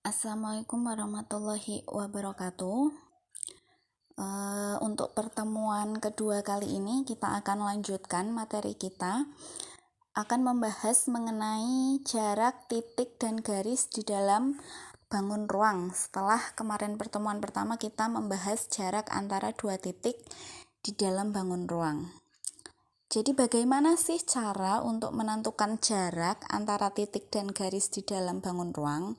Assalamualaikum warahmatullahi wabarakatuh. Untuk pertemuan kedua kali ini kita akan lanjutkan materi kita, akan membahas mengenai jarak titik dan garis di dalam bangun ruang. Setelah kemarin pertemuan pertama kita membahas jarak antara dua titik di dalam bangun ruang. Jadi bagaimana sih cara untuk menentukan jarak antara titik dan garis di dalam bangun ruang?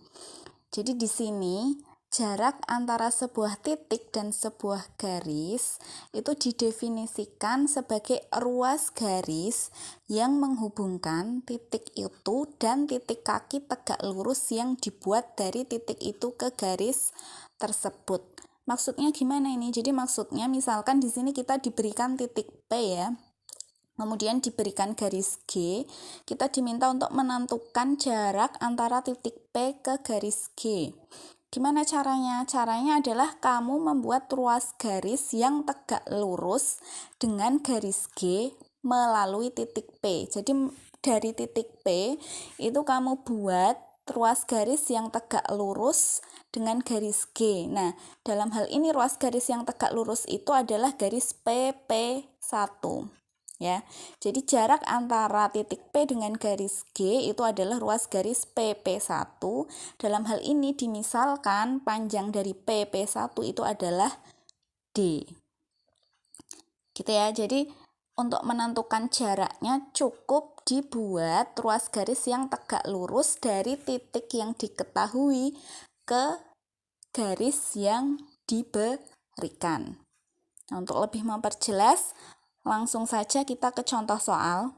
Jadi di sini jarak antara sebuah titik dan sebuah garis itu didefinisikan sebagai ruas garis yang menghubungkan titik itu dan titik kaki tegak lurus yang dibuat dari titik itu ke garis tersebut. Maksudnya gimana ini? Jadi maksudnya misalkan di sini kita diberikan titik P ya. Kemudian diberikan garis G, kita diminta untuk menentukan jarak antara titik P ke garis G. Gimana caranya? Caranya adalah kamu membuat ruas garis yang tegak lurus dengan garis G melalui titik P. Jadi dari titik P itu kamu buat ruas garis yang tegak lurus dengan garis G. Nah, dalam hal ini ruas garis yang tegak lurus itu adalah garis PP1. Ya, jadi jarak antara titik P dengan garis G itu adalah ruas garis PP1. Dalam hal ini dimisalkan panjang dari PP1 itu adalah D. Gitu ya. Jadi untuk menentukan jaraknya cukup dibuat ruas garis yang tegak lurus dari titik yang diketahui ke garis yang diberikan. Nah, untuk lebih memperjelas, langsung saja kita ke contoh soal.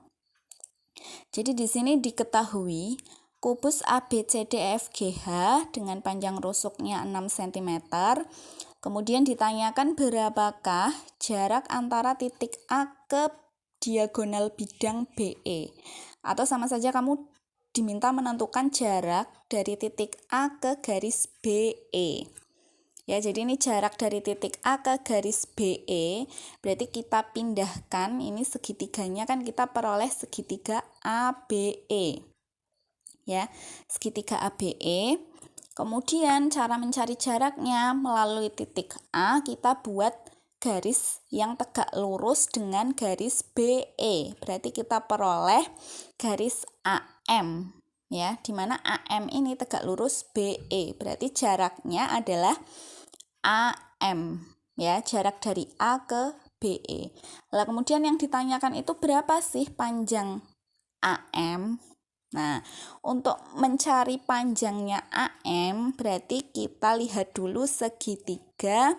Jadi di sini diketahui kubus ABCDEFGH dengan panjang rusuknya 6 cm. Kemudian ditanyakan berapakah jarak antara titik A ke diagonal bidang BE. Atau sama saja kamu diminta menentukan jarak dari titik A ke garis BE. Ya, jadi ini jarak dari titik A ke garis BE, berarti kita pindahkan, ini segitiganya kan kita peroleh segitiga ABE. Ya, segitiga ABE. Kemudian cara mencari jaraknya melalui titik A, kita buat garis yang tegak lurus dengan garis BE. Berarti kita peroleh garis AM. Ya, di mana AM ini tegak lurus BE. Berarti jaraknya adalah AM, ya, jarak dari A ke BE. Lah kemudian yang ditanyakan itu berapa sih panjang AM? Nah, untuk mencari panjangnya AM berarti kita lihat dulu segitiga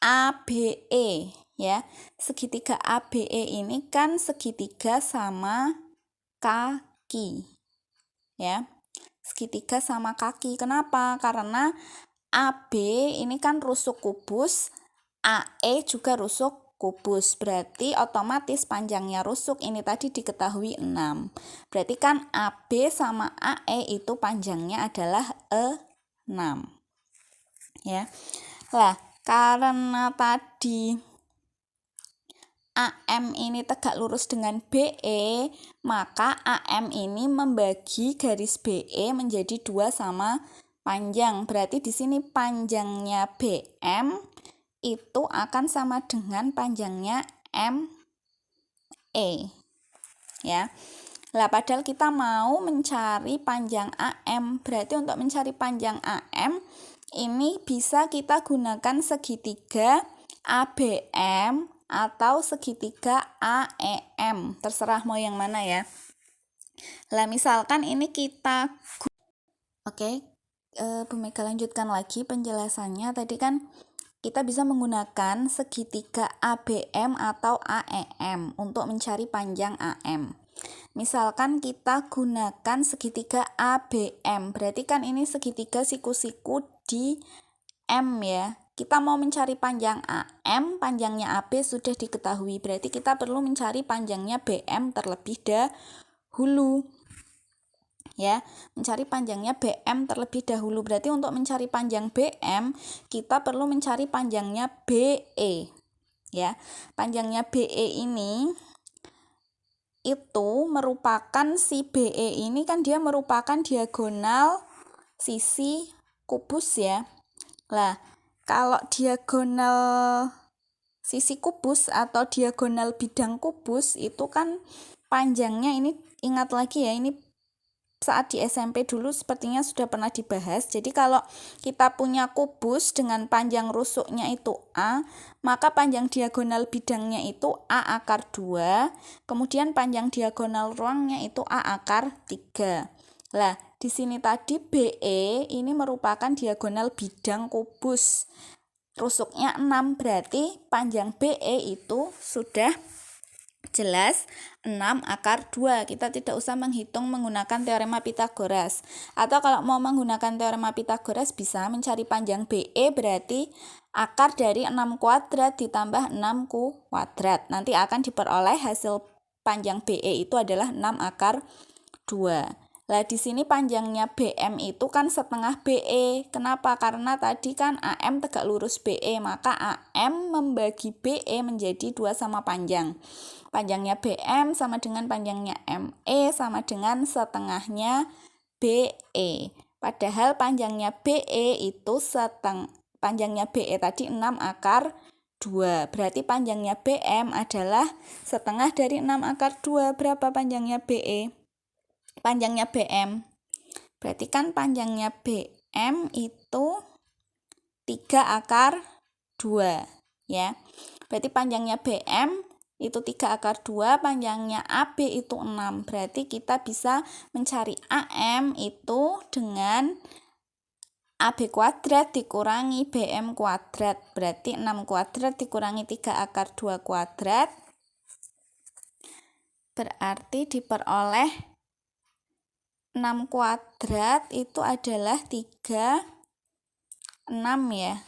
ABE, ya. Segitiga ABE ini kan segitiga sama kaki, ya. Segitiga sama kaki. Kenapa? Karena AB ini kan rusuk kubus, AE juga rusuk kubus, berarti otomatis panjangnya rusuk ini tadi diketahui 6. Berarti kan AB sama AE itu panjangnya adalah 6. Ya. Lah, karena tadi AM ini tegak lurus dengan BE, maka AM ini membagi garis BE menjadi 2 sama panjang. Berarti di sini panjangnya BM itu akan sama dengan panjangnya ME. Ya. Lah padahal kita mau mencari panjang AM. Berarti untuk mencari panjang AM ini bisa kita gunakan segitiga ABM atau segitiga AEM. Terserah mau yang mana ya. Lah misalkan ini kita Bu Mega lanjutkan lagi penjelasannya. Tadi kan kita bisa menggunakan segitiga ABM atau AEM untuk mencari panjang AM. Misalkan kita gunakan segitiga ABM, berarti kan ini segitiga siku-siku di M ya. Kita mau mencari panjang AM, panjangnya AB sudah diketahui, berarti kita perlu mencari panjangnya BM terlebih dahulu. Ya, mencari panjangnya BM terlebih dahulu. Berarti untuk mencari panjang BM, kita perlu mencari panjangnya BE. Ya, panjangnya BE ini itu merupakan si BE ini kan dia merupakan diagonal sisi kubus ya. Lah, kalau diagonal sisi kubus atau diagonal bidang kubus itu kan panjangnya, ini ingat lagi ya, ini saat di SMP dulu sepertinya sudah pernah dibahas. Jadi kalau kita punya kubus dengan panjang rusuknya itu A, maka panjang diagonal bidangnya itu A akar 2, kemudian panjang diagonal ruangnya itu A akar 3. Lah, di sini tadi BE ini merupakan diagonal bidang kubus. Rusuknya 6, berarti panjang BE itu sudah jelas 6 akar 2. Kita tidak usah menghitung menggunakan teorema Pitagoras. Atau kalau mau menggunakan teorema Pitagoras bisa mencari panjang BE, berarti akar dari 6 kuadrat ditambah 6 kuadrat. Nanti akan diperoleh hasil panjang BE itu adalah 6 akar 2. Lah di sini panjangnya BM itu kan setengah BE. Kenapa? Karena tadi kan AM tegak lurus BE, maka AM membagi BE menjadi 2 sama panjang. Panjangnya BM sama dengan panjangnya ME sama dengan setengahnya BE. Padahal panjangnya BE itu panjangnya BE tadi 6 akar 2. Berarti panjangnya BM adalah setengah dari 6 akar 2. Berapa panjangnya BE? Panjangnya BM. Berarti kan panjangnya BM itu 3 akar 2 ya. Berarti panjangnya BM itu 3 akar 2, panjangnya AB itu 6. Berarti kita bisa mencari AM itu dengan AB kuadrat dikurangi BM kuadrat. Berarti 6 kuadrat dikurangi 3 akar 2 kuadrat. Berarti diperoleh 6 kuadrat itu adalah 36 ya.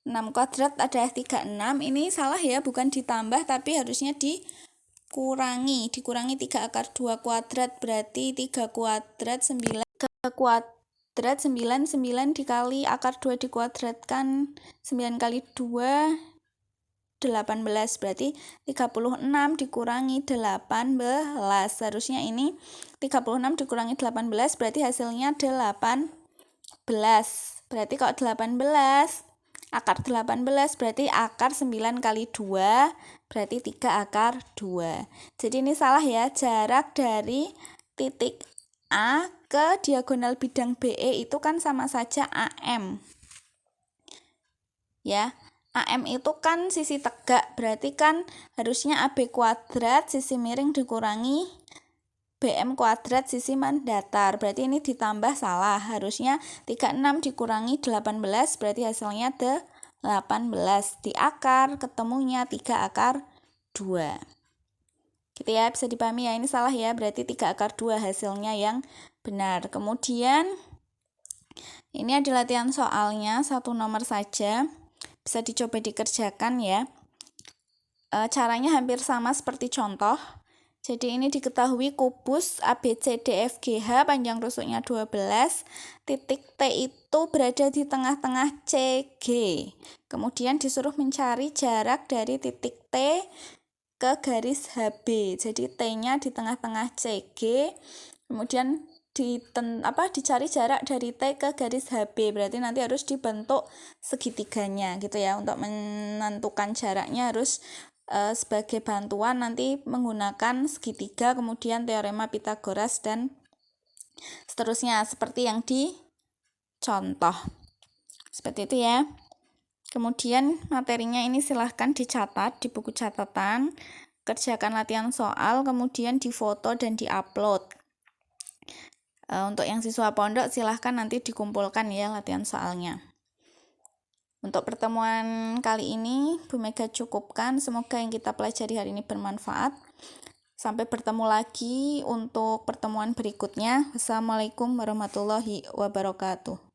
6 kuadrat adalah 36. Ini salah ya, bukan ditambah tapi harusnya dikurangi. Dikurangi 3 akar 2 kuadrat berarti 3 kuadrat 9. 3 kuadrat 9, 9 dikali akar 2 dikuadratkan 9 kali 2 18, berarti 36 dikurangi 18. Harusnya ini 36 dikurangi 18 berarti hasilnya 18. Berarti kalau 18 akar 18 berarti akar 9 kali 2 berarti 3 akar 2. Jadi ini salah ya, jarak dari titik A ke diagonal bidang BE itu kan sama saja AM. Ya. AM itu kan sisi tegak, berarti kan harusnya AB kuadrat sisi miring dikurangi BM kuadrat sisi mendatar. Berarti ini ditambah salah, harusnya 36 dikurangi 18 berarti hasilnya 18. Di akar ketemunya 3 akar 2. Gitu ya, bisa dipahami ya, ini salah ya, berarti 3 akar 2 hasilnya yang benar. Kemudian ini adalah latihan soalnya, 1 nomor saja. Bisa dicoba dikerjakan ya. Caranya hampir sama seperti contoh. Jadi ini diketahui kubus ABCDFGH panjang rusuknya 12, titik T itu berada di tengah-tengah CG. Kemudian disuruh mencari jarak dari titik T ke garis HB. Jadi T-nya di tengah-tengah CG. Kemudian dicari jarak dari T ke garis HB, berarti nanti harus dibentuk segitiganya gitu ya. Untuk menentukan jaraknya harus sebagai bantuan nanti menggunakan segitiga, kemudian teorema Pitagoras dan seterusnya seperti yang di contoh. Seperti itu ya. Kemudian materinya ini silahkan dicatat di buku catatan, kerjakan latihan soal, kemudian difoto dan diupload. Untuk yang siswa pondok silahkan nanti dikumpulkan ya latihan soalnya. Untuk pertemuan kali ini Bu Mega cukupkan, semoga yang kita pelajari hari ini bermanfaat. Sampai bertemu lagi untuk pertemuan berikutnya. Wassalamualaikum warahmatullahi wabarakatuh.